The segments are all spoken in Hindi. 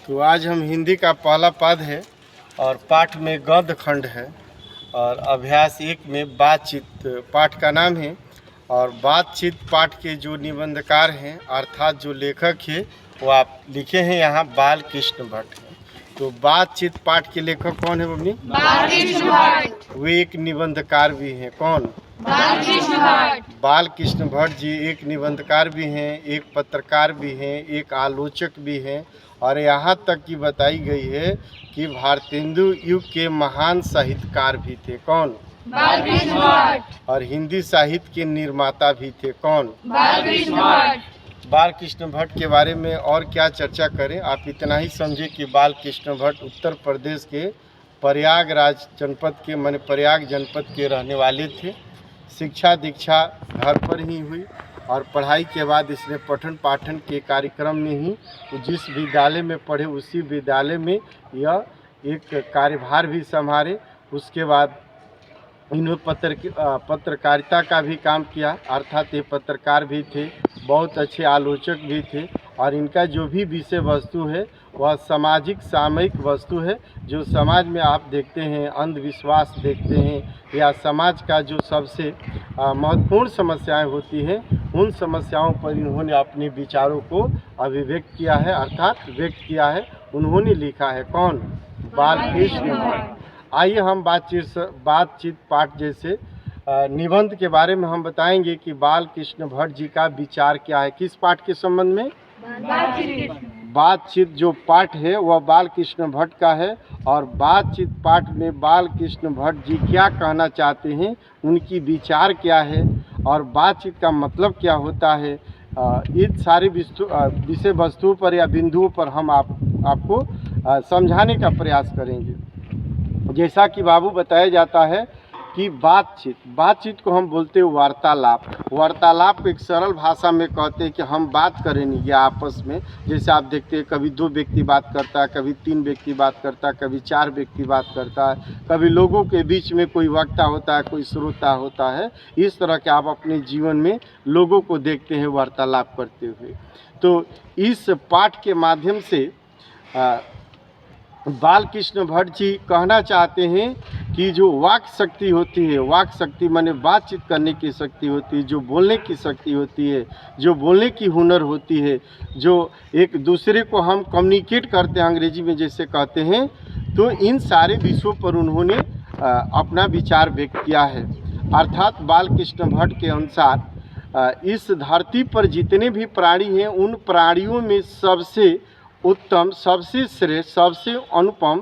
तो आज हम हिंदी का पहला पद है और पाठ में गद्य खंड है और अभ्यास 1 में बातचीत पाठ का नाम है। और बातचीत पाठ के जो निबंधकार हैं अर्थात जो लेखक है वो आप लिखे हैं यहाँ बाल कृष्ण भट्ट हैं। तो बातचीत पाठ के लेखक कौन है मम्मी? बालकृष्ण भट्ट। वे एक निबंधकार भी हैं। कौन? बालकृष्ण भट्ट। बालकृष्ण भट्ट जी एक निबंधकार भी हैं, एक पत्रकार भी हैं, एक आलोचक भी हैं और यहाँ तक कि बताई गई है कि भारतेंदु युग के महान साहित्यकार भी थे। कौन? बालकृष्ण भट्ट। और हिंदी साहित्य के निर्माता भी थे। कौन? बालकृष्ण भट्ट। बालकृष्ण भट्ट के बारे में और क्या चर्चा करें, आप इतना ही समझे कि बालकृष्ण भट्ट उत्तर प्रदेश के प्रयागराज जनपद के माने प्रयाग जनपद के रहने वाले थे। शिक्षा दीक्षा घर पर ही हुई और पढ़ाई के बाद इसने पठन पाठन के कार्यक्रम में ही जिस विद्यालय में पढ़े उसी विद्यालय में यह एक कार्यभार भी संभाले। उसके बाद इन्होंने पत्रकारिता का भी काम किया, अर्थात ये पत्रकार भी थे, बहुत अच्छे आलोचक भी थे और इनका जो भी विषय वस्तु है वह सामाजिक सामयिक वस्तु है। जो समाज में आप देखते हैं अंधविश्वास देखते हैं या समाज का जो सबसे महत्वपूर्ण समस्याएं होती हैं उन समस्याओं पर इन्होंने अपने विचारों को अभिव्यक्त किया है अर्थात व्यक्त किया है। उन्होंने लिखा है। कौन? बालकृष्ण भट्ट। आइए हम बातचीत पाठ जैसे निबंध के बारे में हम बताएंगे कि बालकृष्ण भट्ट जी का विचार क्या है। किस पाठ के संबंध में? बातचीत जो पाठ है वह बालकृष्ण भट्ट का है और बातचीत पाठ में बालकृष्ण भट्ट जी क्या कहना चाहते हैं, उनकी विचार क्या है और बातचीत का मतलब क्या होता है, इन सारे विषय वस्तुओं पर या बिंदुओं पर हम आपको समझाने का प्रयास करेंगे। जैसा कि बाबू बताया जाता है कि बातचीत को हम बोलते हैं वार्तालाप। वार्तालाप एक सरल भाषा में कहते हैं कि हम बात करें नहीं या आपस में, जैसे आप देखते हैं कभी 2 व्यक्ति बात करता है, कभी 3 व्यक्ति बात करता है, कभी 4 व्यक्ति बात करता है, कभी लोगों के बीच में कोई वक्ता होता है, कोई श्रोता होता है। इस तरह के आप अपने जीवन में लोगों को देखते हैं वार्तालाप करते हुए। तो इस पाठ के माध्यम से बालकृष्ण भट्ट जी कहना चाहते हैं कि जो वाक शक्ति होती है, वाक शक्ति माने बातचीत करने की शक्ति होती है, जो बोलने की शक्ति होती है, जो बोलने की हुनर होती है, जो एक दूसरे को हम कम्युनिकेट करते हैं अंग्रेजी में जैसे कहते हैं, तो इन सारे विषयों पर उन्होंने अपना विचार व्यक्त किया है। अर्थात बालकृष्ण भट्ट के अनुसार इस धरती पर जितने भी प्राणी हैं उन प्राणियों में सबसे उत्तम, सबसे श्रेष्ठ, सबसे अनुपम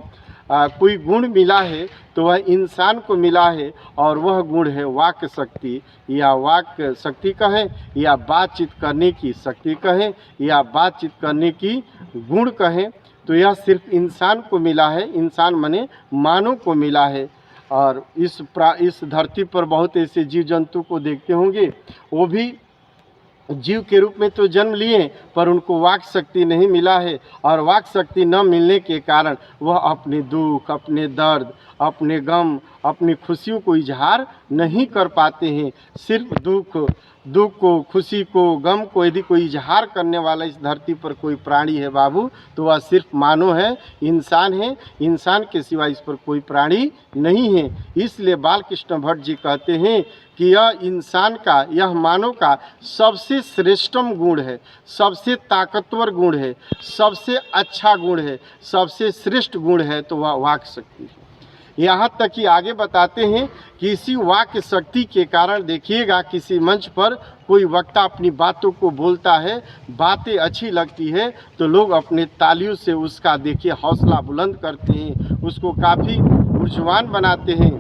कोई गुण मिला है तो वह इंसान को मिला है और वह गुण है वाक शक्ति, या वाक शक्ति कहें या बातचीत करने की शक्ति कहें या बातचीत करने की गुण कहें, तो यह सिर्फ इंसान को मिला है। इंसान माने मानव को मिला है। और इस धरती पर बहुत ऐसे जीव जंतु को देखते होंगे, वो भी जीव के रूप में तो जन्म लिए पर उनको वाक शक्ति नहीं मिला है और वाक शक्ति न मिलने के कारण वह अपने दुख, अपने दर्द, अपने गम, अपनी खुशियों को इजहार नहीं कर पाते हैं। सिर्फ दुख को, खुशी को, गम को यदि कोई इजहार करने वाला इस धरती पर कोई प्राणी है बाबू तो वह सिर्फ मानव है, इंसान है। इंसान के सिवा इस पर कोई प्राणी नहीं है। इसलिए बालकृष्ण भट्ट जी कहते हैं कि यह इंसान का, यह मानव का सबसे श्रेष्ठतम गुण है, सबसे ताकतवर गुण है, सबसे अच्छा गुण है, सबसे श्रेष्ठ गुण है, तो वह वाक शक्ति है। यहाँ तक कि आगे बताते हैं कि इसी वाक शक्ति के कारण देखिएगा किसी मंच पर कोई वक्ता अपनी बातों को बोलता है, बातें अच्छी लगती है तो लोग अपने तालियों से उसका देखिए हौसला बुलंद करते हैं, उसको काफ़ी ऊर्जवान बनाते हैं।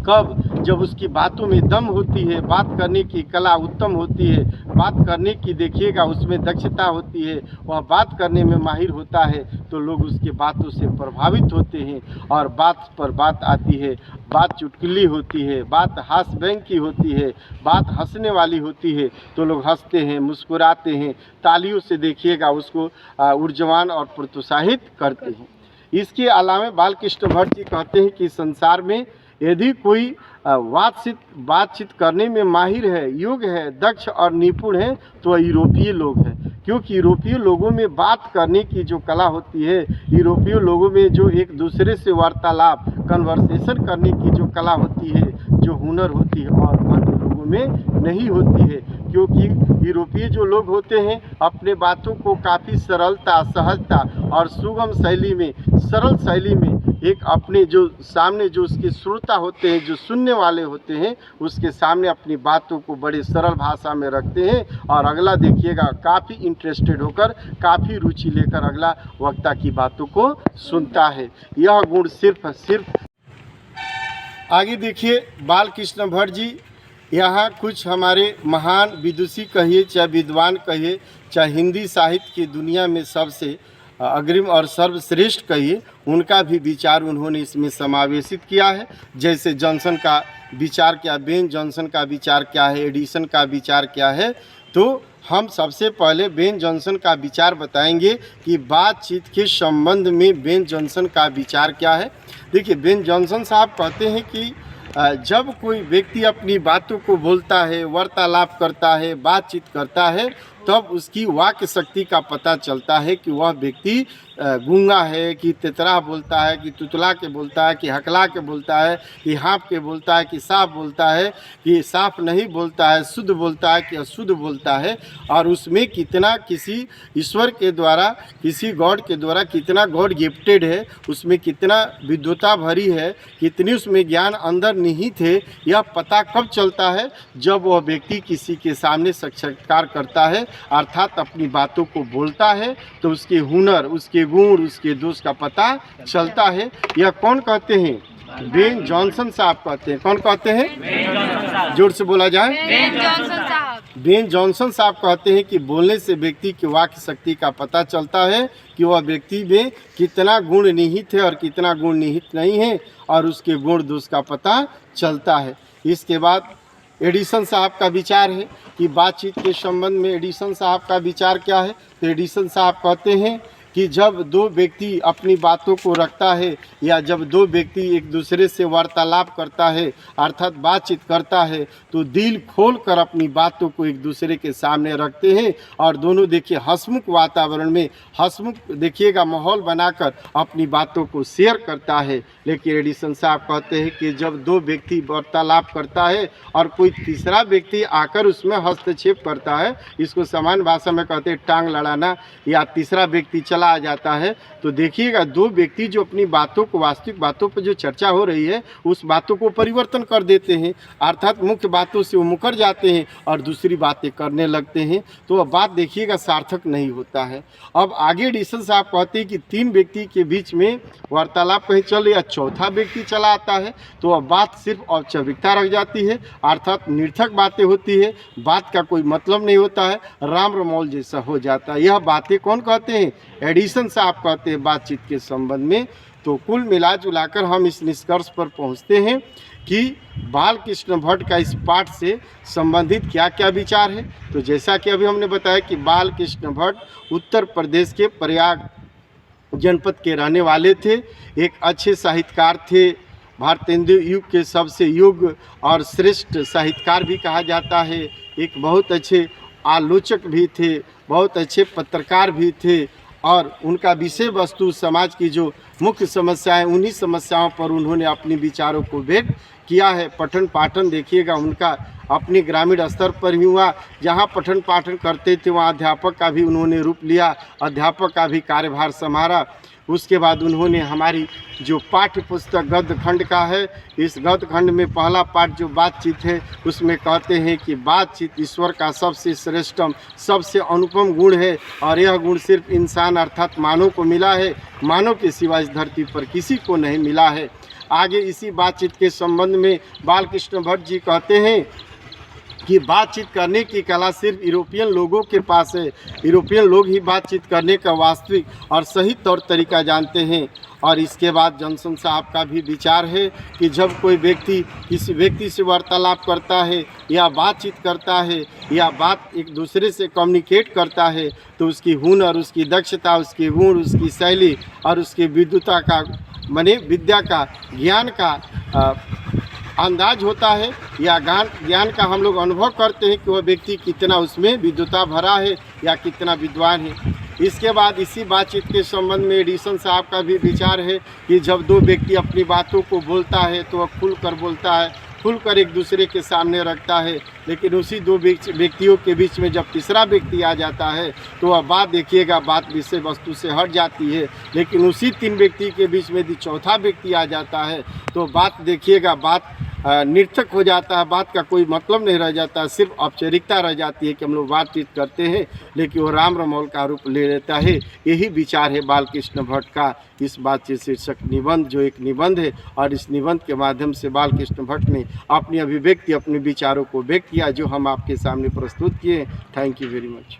कब? जब उसकी बातों में दम होती है, बात करने की कला उत्तम होती है, बात करने की देखिएगा उसमें दक्षता होती है, वह बात करने में माहिर होता है तो लोग उसकी बातों से प्रभावित होते हैं और बात पर बात आती है, बात चुटकुली होती है, बात हास्य व्यंग की होती है, बात हंसने वाली होती है तो लोग हंसते हैं, मुस्कुराते हैं, तालियों से देखिएगा उसको ऊर्जवान और प्रोत्साहित करते हैं। इसके अलावा बालकृष्ण भट्ट जी कहते हैं कि संसार में यदि कोई बातचीत करने में माहिर है, योग्य है, दक्ष और निपुण है तो वह यूरोपीय लोग हैं। क्योंकि यूरोपीय लोगों में बात करने की जो कला होती है, यूरोपीय लोगों में जो एक दूसरे से वार्तालाप कन्वर्सेशन करने की जो कला होती है, जो हुनर होती है, और अन्य लोगों में नहीं होती है। क्योंकि यूरोपीय जो लोग होते हैं अपने बातों को काफ़ी सरलता, सहजता और सुगम शैली में, सरल शैली में एक अपने जो सामने जो उसके श्रोता होते हैं, जो सुनने वाले होते हैं, उसके सामने अपनी बातों को बड़े सरल भाषा में रखते हैं और अगला देखिएगा काफ़ी इंटरेस्टेड होकर, काफ़ी रुचि लेकर अगला वक्ता की बातों को सुनता है। यह गुण सिर्फ आगे देखिए बालकृष्ण भट्ट जी यहाँ कुछ हमारे महान विदुषी कहिए, चाहे विद्वान कहिए, चाहे हिंदी साहित्य की दुनिया में सबसे अग्रिम और सर्वश्रेष्ठ कहिए, उनका भी विचार उन्होंने इसमें समावेशित किया है। जैसे जॉनसन का विचार क्या, बेन जॉनसन का विचार क्या है, एडिसन का विचार क्या है। तो हम सबसे पहले बेन जॉनसन का विचार बताएंगे कि बातचीत के संबंध में बेन जॉनसन का विचार क्या है। देखिए, बेन जॉनसन साहब कहते हैं कि जब कोई व्यक्ति अपनी बातों को बोलता है, वार्तालाप करता है, बातचीत करता है, तब उसकी वाक्य शक्ति का पता चलता है कि वह व्यक्ति गूंगा है, कि तेतरा बोलता है, कि तुतला के बोलता है, कि हकला के बोलता है, कि हाँफ के बोलता है, कि साफ बोलता है, कि साफ नहीं बोलता है, शुद्ध बोलता है, कि अशुद्ध बोलता है, और उसमें कितना किसी ईश्वर के द्वारा, किसी गॉड के द्वारा कितना गॉड गिफ्टेड है, उसमें कितना विद्वता भरी है, कितनी उसमें ज्ञान अंदर निहित है। यह पता कब चलता है? जब वह व्यक्ति किसी के सामने साक्षात्कार करता है, अर्थात अपनी बातों को बोलता है, तो उसके हुनर, उसके गुण, उसके दोष का पता चलता है। यह कौन कहते हैं? बेन जॉनसन साहब कहते हैं। कौन कहते हैं? जोर से बोला जाए। बेन जॉनसन साहब। बेन जॉनसन साहब कहते हैं कि बोलने से व्यक्ति की वाक्य शक्ति का पता चलता है कि वह व्यक्ति में कितना गुण निहित है और कितना गुण निहित नहीं है, और उसके गुण दोष का पता चलता है। इसके बाद एडिसन साहब का विचार है कि बातचीत के संबंध में एडिसन साहब का विचार क्या है। तो एडिसन साहब कहते हैं कि जब दो व्यक्ति अपनी बातों को रखता है, या जब दो व्यक्ति एक दूसरे से वार्तालाप करता है, अर्थात बातचीत करता है, तो दिल खोल कर अपनी बातों को एक दूसरे के सामने रखते हैं, और दोनों देखिए हंसमुख वातावरण में, हंसमुख देखिएगा माहौल बनाकर अपनी बातों को शेयर करता है। लेकिन एडिसन साहब कहते हैं कि जब दो व्यक्ति वार्तालाप करता है और कोई तीसरा व्यक्ति आकर उसमें हस्तक्षेप करता है, इसको सामान्य भाषा में कहते हैं टांग लड़ाना, या तीसरा व्यक्ति चला आ जाता है, तो देखिएगा दो व्यक्ति जो अपनी बातों को, वास्तविक बातों पर जो चर्चा हो रही है, उस बातों को परिवर्तन कर देते हैं, अर्थात मुख्य बातों से वो मुकर जाते हैं और दूसरी बातें करने लगते हैं। तो वह बात देखिएगा सार्थक नहीं होता है। अब आगे एडिसन साहब कहते हैं कि तीन व्यक्ति के बीच में वार्तालाप कहीं चल, या चौथा व्यक्ति चला आता है, तो वह बात सिर्फ औपचारिकता रह जाती है, अर्थात निर्थक बातें होती है, बात का कोई मतलब नहीं होता है, राम रमौल जैसा हो जाता है। यह बातें कौन कहते हैं? एडिसन साहब कहते हैं बातचीत के संबंध में। तो कुल मिला जुलाकर हम इस निष्कर्ष पर पहुंचते हैं कि बालकृष्ण भट्ट का इस पाठ से संबंधित क्या क्या विचार है। तो जैसा कि अभी हमने बताया कि बालकृष्ण भट्ट उत्तर प्रदेश के प्रयाग जनपद के रहने वाले थे, एक अच्छे साहित्यकार थे, भारतेंदु युग के सबसे योग्य और श्रेष्ठ साहित्यकार भी कहा जाता है। एक बहुत अच्छे आलोचक भी थे, बहुत अच्छे पत्रकार भी थे, और उनका विषय वस्तु समाज की जो मुख्य समस्याएं, उन्हीं समस्याओं पर उन्होंने अपने विचारों को व्यक्त किया है। पठन पाठन देखिएगा उनका अपने ग्रामीण स्तर पर ही हुआ। जहां पठन पाठन करते थे वहां अध्यापक का भी उन्होंने रूप लिया, अध्यापक का भी कार्यभार संभाला। उसके बाद उन्होंने हमारी जो पाठ्य पुस्तक गद्य खंड का है, इस गद्य खंड में पहला पाठ जो बातचीत है, उसमें कहते हैं कि बातचीत ईश्वर का सबसे श्रेष्ठतम, सबसे अनुपम गुण है, और यह गुण सिर्फ इंसान अर्थात मानव को मिला है, मानव के सिवा इस धरती पर किसी को नहीं मिला है। आगे इसी बातचीत के संबंध में बालकृष्ण भट्ट जी कहते हैं कि बातचीत करने की कला सिर्फ यूरोपियन लोगों के पास है। यूरोपियन लोग ही बातचीत करने का वास्तविक और सही तौर तरीका जानते हैं। और इसके बाद जॉनसन साहब का भी विचार है कि जब कोई व्यक्ति किसी व्यक्ति से वार्तालाप करता है, या बातचीत करता है, या बात एक दूसरे से कम्युनिकेट करता है, तो उसकी हुनर, उसकी दक्षता, उसके गुण, उसकी शैली और उसकी विद्वता का, माने विद्या का, ज्ञान का अंदाज होता है या ज्ञान का हम लोग अनुभव करते हैं कि वह व्यक्ति कितना उसमें विद्वता भरा है या कितना विद्वान है। इसके बाद इसी बातचीत के संबंध में एडिसन साहब का भी विचार है कि जब दो व्यक्ति अपनी बातों को बोलता है तो वह खुल कर बोलता है, खुलकर एक दूसरे के सामने रखता है, लेकिन उसी दो व्यक्तियों के बीच में जब तीसरा व्यक्ति आ जाता है तो वह बात देखिएगा बात विषय वस्तु से हट जाती है, लेकिन उसी तीन व्यक्ति के बीच में यदि चौथा व्यक्ति आ जाता है तो बात देखिएगा बात निर्थक हो जाता है, बात का कोई मतलब नहीं रह जाता, सिर्फ औपचारिकता रह जाती है कि हम लोग बातचीत करते हैं, लेकिन वो राम रमौल का रूप ले लेता है। यही विचार है बालकृष्ण भट्ट का इस बातचीत शीर्षक निबंध, जो एक निबंध है, और इस निबंध के माध्यम से बालकृष्ण भट्ट ने अपनी अभिव्यक्ति अपने विचारों को व्यक्त किया, जो हम आपके सामने प्रस्तुत किए। Thank you very much.